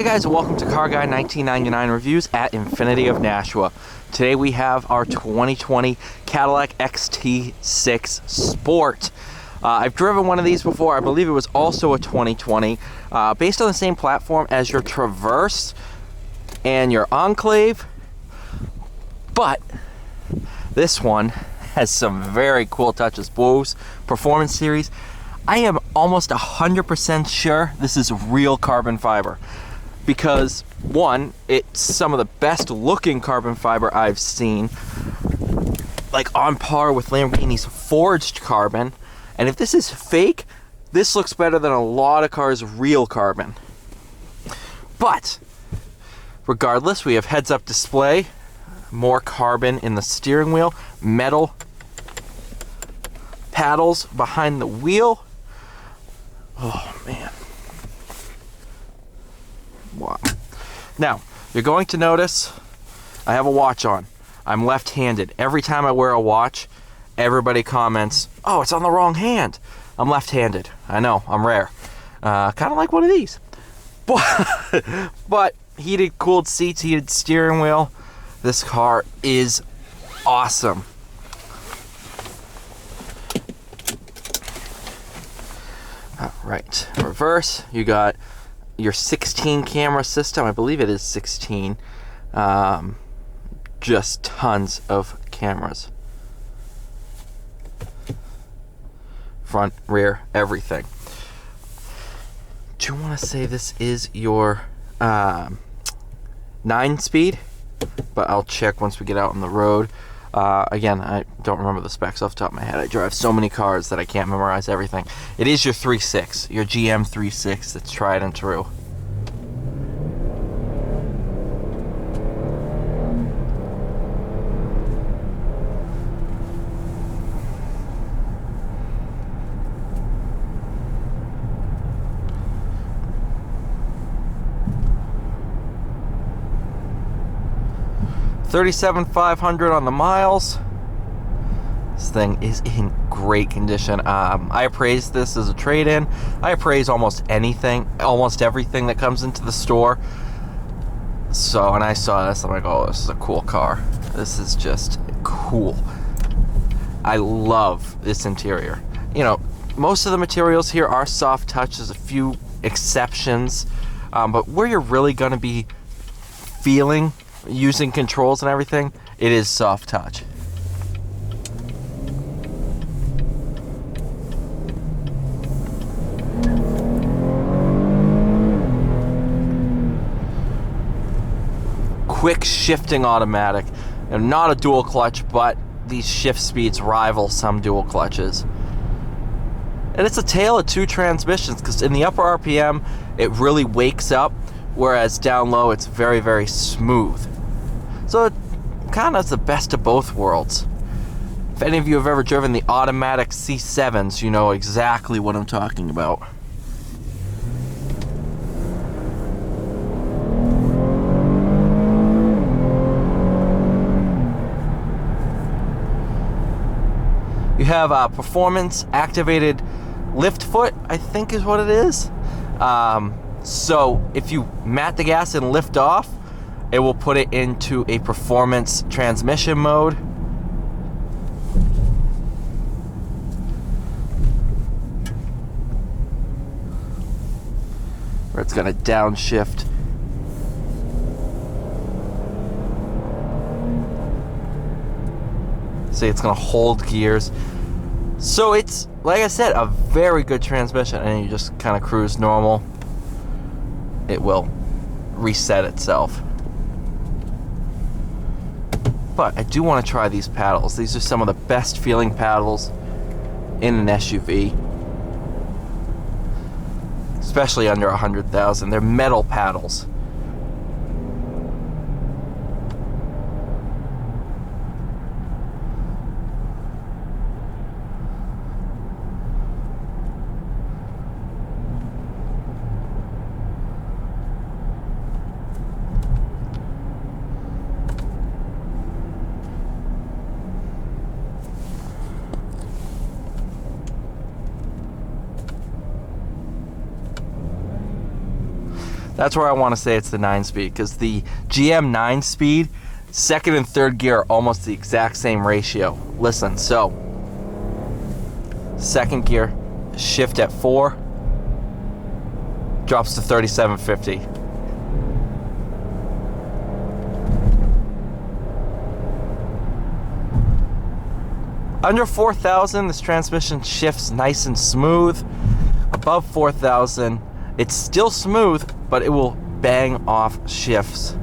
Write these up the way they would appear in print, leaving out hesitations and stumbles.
Hey guys, welcome to Car Guy 1999 Reviews at Infinity of Nashua. Today we have our 2020 Cadillac XT6 Sport. I've driven one of these before. I believe it was also a 2020. Based on the same platform as your Traverse and your Enclave. But this one has some very cool touches. Bose Performance Series. I am almost 100% sure this is real carbon fiber. Because, one, it's some of the best looking carbon fiber I've seen, like on par with Lamborghini's forged carbon. And if this is fake, this looks better than a lot of cars' real carbon. But regardless, we have heads-up display, more carbon in the steering wheel, metal paddles behind the wheel. Oh man. Wow. Now, you're going to notice I have a watch on. I'm left-handed. Every time I wear a watch, everybody comments, oh, it's on the wrong hand. I'm left-handed. I know, I'm rare. Kind of like one of these. But heated, cooled seats, heated steering wheel. This car is awesome. All right, reverse. You got your 16 camera system. I believe it is 16. Just tons of cameras. Front, rear, everything. Do you want to say this is your 9-speed? But I'll check once we get out on the road. Again, I don't remember the specs off the top of my head. I drive so many cars that I can't memorize everything. It is your 3.6, your GM 3.6 that's tried and true. $37,500 on the miles. This thing is in great condition. I appraised this as a trade-in. I appraise almost anything, almost everything that comes into the store. So when I saw this, I'm like, oh, this is a cool car. This is just cool. I love this interior. You know, most of the materials here are soft touch. There's a few exceptions, but where you're really going to be feeling using controls and everything, it is soft touch. Quick shifting automatic, and not a dual clutch, but these shift speeds rival some dual clutches. And it's a tale of two transmissions, because in the upper RPM it really wakes up, whereas down low it's very, very smooth. So it kind of is the best of both worlds. If any of you have ever driven the automatic C7s, you know exactly what I'm talking about. You have a performance activated lift foot, I think is what it is. So if you mat the gas and lift off, it will put it into a performance transmission mode. Where it's going to downshift. See, it's going to hold gears. So it's, like I said, a very good transmission. And you just kind of cruise normal. It will reset itself. But I do want to try these paddles. These are some of the best feeling paddles in an SUV. Especially under 100,000. They're metal paddles. That's where I want to say it's the 9-speed, because the GM 9-speed, second and third gear are almost the exact same ratio. Listen, so second gear, shift at 4, drops to 3750. Under 4,000, this transmission shifts nice and smooth. Above 4,000, it's still smooth, but it will bang off shifts.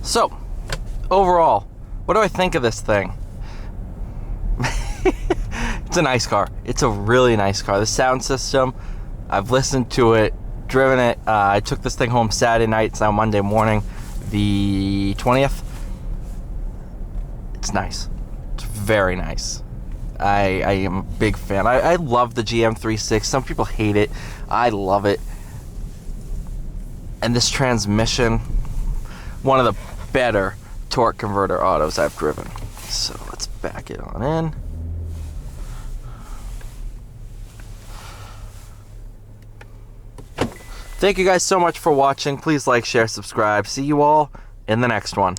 So, overall, what do I think of this thing? It's a nice car. It's a really nice car. The sound system, I've listened to it, driven it. I took this thing home Saturday night. It's now Monday morning, the 20th. It's nice. It's very nice. I am a big fan. I love the GM36. Some people hate it. I love it. And this transmission, one of the better torque converter autos I've driven. So let's back it on in. Thank you guys so much for watching. Please like, share, subscribe. See you all in the next one.